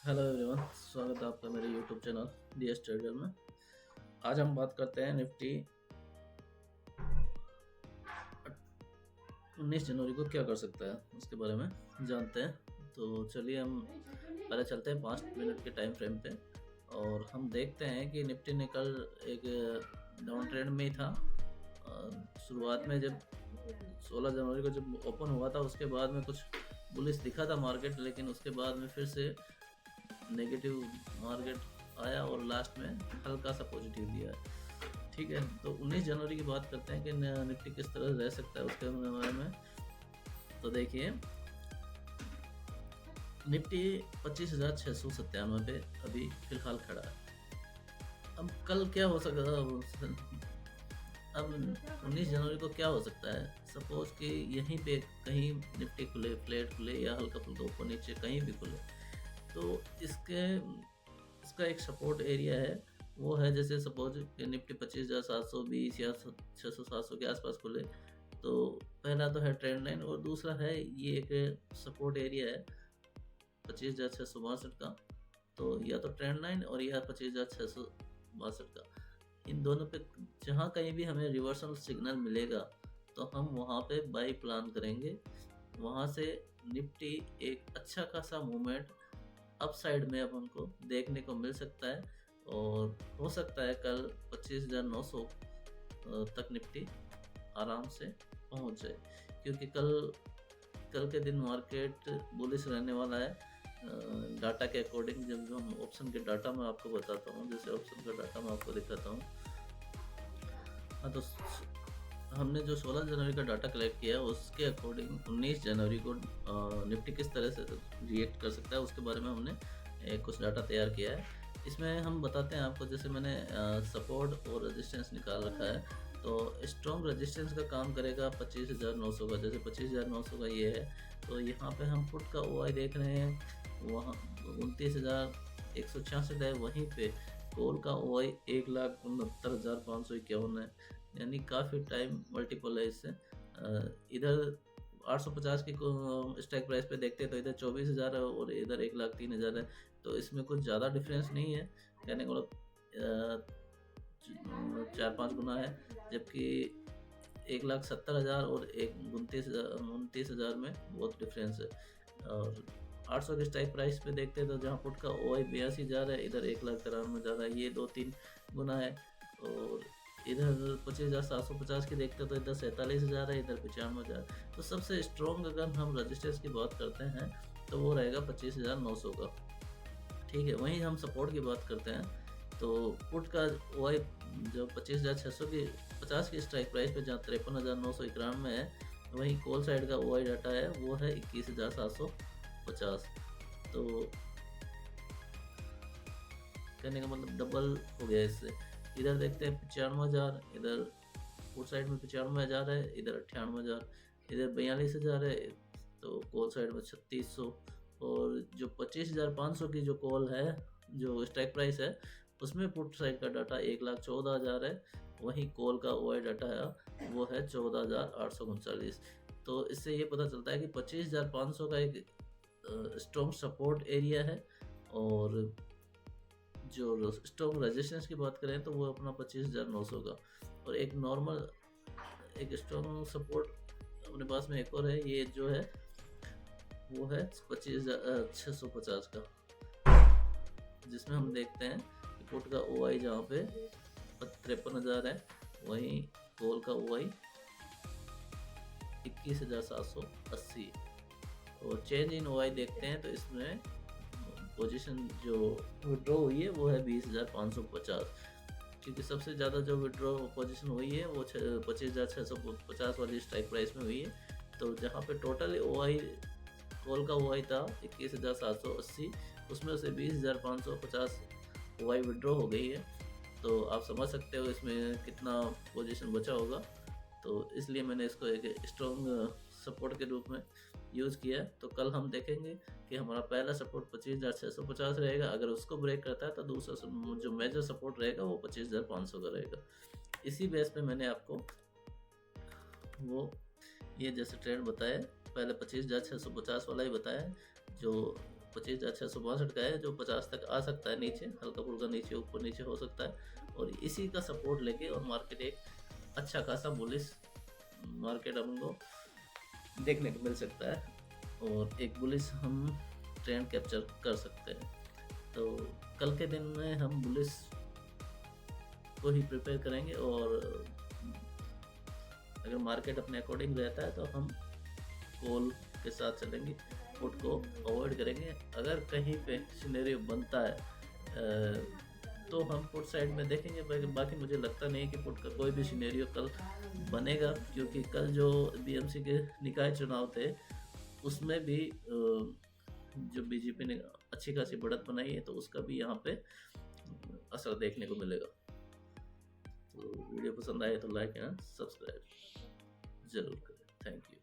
Hello everyone, स्वागत है आपका मेरे यूट्यूब चैनल डी ट्रेडर में। आज हम बात करते हैं निफ्टी 19 जनवरी को क्या कर सकता है उसके बारे में जानते हैं। तो चलिए हम पहले चलते हैं 5 मिनट के टाइम फ्रेम पे और हम देखते हैं कि निफ्टी ने कल एक डाउन ट्रेंड में ही था। शुरुआत में जब 16 जनवरी को जब ओपन हुआ था उसके बाद में कुछ बुलिश दिखा था मार्केट, लेकिन उसके बाद में फिर से नेगेटिव मार्केट आया और लास्ट में हल्का सा पॉजिटिव दिया है। ठीक है, तो 19 जनवरी की बात करते हैं कि निफ्टी किस तरह रह सकता है उसके बारे में। तो देखिए, निफ्टी 25,697 पे अभी फिलहाल खड़ा है। अब कल क्या हो सकता, अब 19 जनवरी को क्या हो सकता है। सपोज कि यहीं पे कहीं निफ्टी खुले, फ्लैट खुले या हल्का फुल्का ऊपर नीचे कहीं भी खुले, तो इसका एक सपोर्ट एरिया है। वो है जैसे सपोज कि निफ्टी 25,720 या 600-700 के आसपास खुले, तो पहला तो है ट्रेंड लाइन और दूसरा है ये एक सपोर्ट एरिया है 25,662 का। तो या तो ट्रेंड लाइन और या 25,662 का, इन दोनों पे जहाँ कहीं भी हमें रिवर्सल सिग्नल मिलेगा तो हम वहाँ पे बाई प्लान करेंगे। वहाँ से निफ्टी एक अच्छा खासा मूवमेंट अपसाइड में अपन को देखने को मिल सकता है और हो सकता है कल 25,900 तक निफ्टी आराम से पहुंच जाए, क्योंकि कल के दिन मार्केट बुलिश रहने वाला है। डाटा के अकॉर्डिंग जब हम ऑप्शन के डाटा में आपको बताता हूँ, जैसे ऑप्शन का डाटा मैं आपको दिखाता हूँ। हाँ, तो हमने जो 16 जनवरी का डाटा कलेक्ट किया उसके अकॉर्डिंग 19 जनवरी को निफ्टी किस तरह से रिएक्ट कर सकता है उसके बारे में हमने कुछ डाटा तैयार किया है। इसमें हम बताते हैं आपको, जैसे मैंने सपोर्ट और रेजिस्टेंस निकाल रखा है। तो स्ट्रॉन्ग रेजिस्टेंस का काम करेगा 25,900 का, जैसे 25,900 का ये है। तो यहाँ पे हम पुट का OI देख रहे हैं, वहाँ 29,166 है। वहीं पे कॉल का OI 1,69,551 है, यानी काफ़ी टाइम मल्टीपल है इससे। इधर 850 की स्ट्राइक प्राइस पे देखते हैं तो इधर 24,000 है और इधर 1,03,000 है। तो इसमें कुछ ज़्यादा डिफरेंस नहीं है, कहने को 4-5 गुना है, जबकि 1,70,000 और 29,000 में बहुत डिफरेंस है। और 800 के स्ट्राइक प्राइस पे देखते हैं तो जहाँ पुट का OI 82,000 है, इधर 1,93,000 है, ये 2-3 गुना है। और इधर 25,750 की देखते हैं तो इधर 47,000 है, इधर 95,000। तो सबसे स्ट्रॉन्ग अगर हम रजिस्टेंस की बात करते हैं तो वो रहेगा 25,900 का। ठीक है, वहीं हम सपोर्ट की बात करते हैं तो पुट का OI जो 25,650 की स्ट्राइक प्राइस पे जहाँ 53,991 है, वहीं कॉल साइड का OI डाटा है वो है 21,750। तो कहने का मतलब डबल हो गया इससे। इधर देखते हैं 95,000, इधर पुट साइड में 95,000 है, इधर 98,000, इधर 42,000 है, तो कॉल साइड में 3600। और जो 25,500 की जो कॉल है, जो स्ट्राइक प्राइस है, उसमें पुट साइड का डाटा 1,14,000 है, वहीं कॉल का OI डाटा है वो है 14,839। तो इससे ये पता चलता है कि 25,500 का एक स्ट्रॉन्ग सपोर्ट एरिया है। और जो स्ट्रॉन्ग रेजिस्टेंस की बात करें तो वो अपना 25,900 का। और एक नॉर्मल एक स्ट्रॉन्ग सपोर्ट अपने पास में एक और है, ये जो है वो है 25,650 का, जिसमें हम देखते हैं कि पुट का OI जहाँ पे 53,000 है, वहीं कॉल का OI 21,780। और चेंज इन OI देखते हैं तो इसमें पोजीशन जो विड्रॉ हुई है वो है 20,550, क्योंकि सबसे ज़्यादा जो विड्रॉ पोजीशन हुई है वो 25,650 वाली स्ट्राइक प्राइस में हुई है। तो जहाँ पे टोटल OI कॉल का OI था 21,780, उसमें से 20,550 OI विड्रॉ हो गई है। तो आप समझ सकते हो इसमें कितना पोजीशन बचा होगा। तो इसलिए मैंने इसको एक स्ट्रॉन्ग सपोर्ट के रूप में यूज़ किया है। तो कल हम देखेंगे कि हमारा पहला सपोर्ट 25,650 रहेगा, अगर उसको ब्रेक करता है तो दूसरा जो मेजर सपोर्ट रहेगा वो 25,500 का रहेगा। इसी बेस पे मैंने आपको वो ये जैसे ट्रेंड बताया, पहले 25,650 वाला ही बताया, जो 25,662 का है, जो 50 तक आ सकता है, नीचे हल्का फुल्का नीचे ऊपर नीचे हो सकता है, और इसी का सपोर्ट लेके और मार्केट एक अच्छा खासा बुलिश मार्केट हमको देखने को मिल सकता है, और एक बुलिश हम ट्रेंड कैप्चर कर सकते हैं। तो कल के दिन में हम बुलिश को ही प्रिपेयर करेंगे, और अगर मार्केट अपने अकॉर्डिंग रहता है तो हम कॉल के साथ चलेंगे, पुट को अवॉइड करेंगे। अगर कहीं पे सिनेरियो बनता है तो हम पुट साइड में देखेंगे, बाकी मुझे लगता नहीं कि पुट का कोई भी सिनेरियो कल बनेगा, क्योंकि कल जो बीएमसी के निकाय चुनाव थे उसमें भी जो बीजेपी ने अच्छी खासी बढ़त बनाई है, तो उसका भी यहाँ पे असर देखने को मिलेगा। तो वीडियो पसंद आए तो लाइक एंड सब्सक्राइब जरूर करें। Thank you.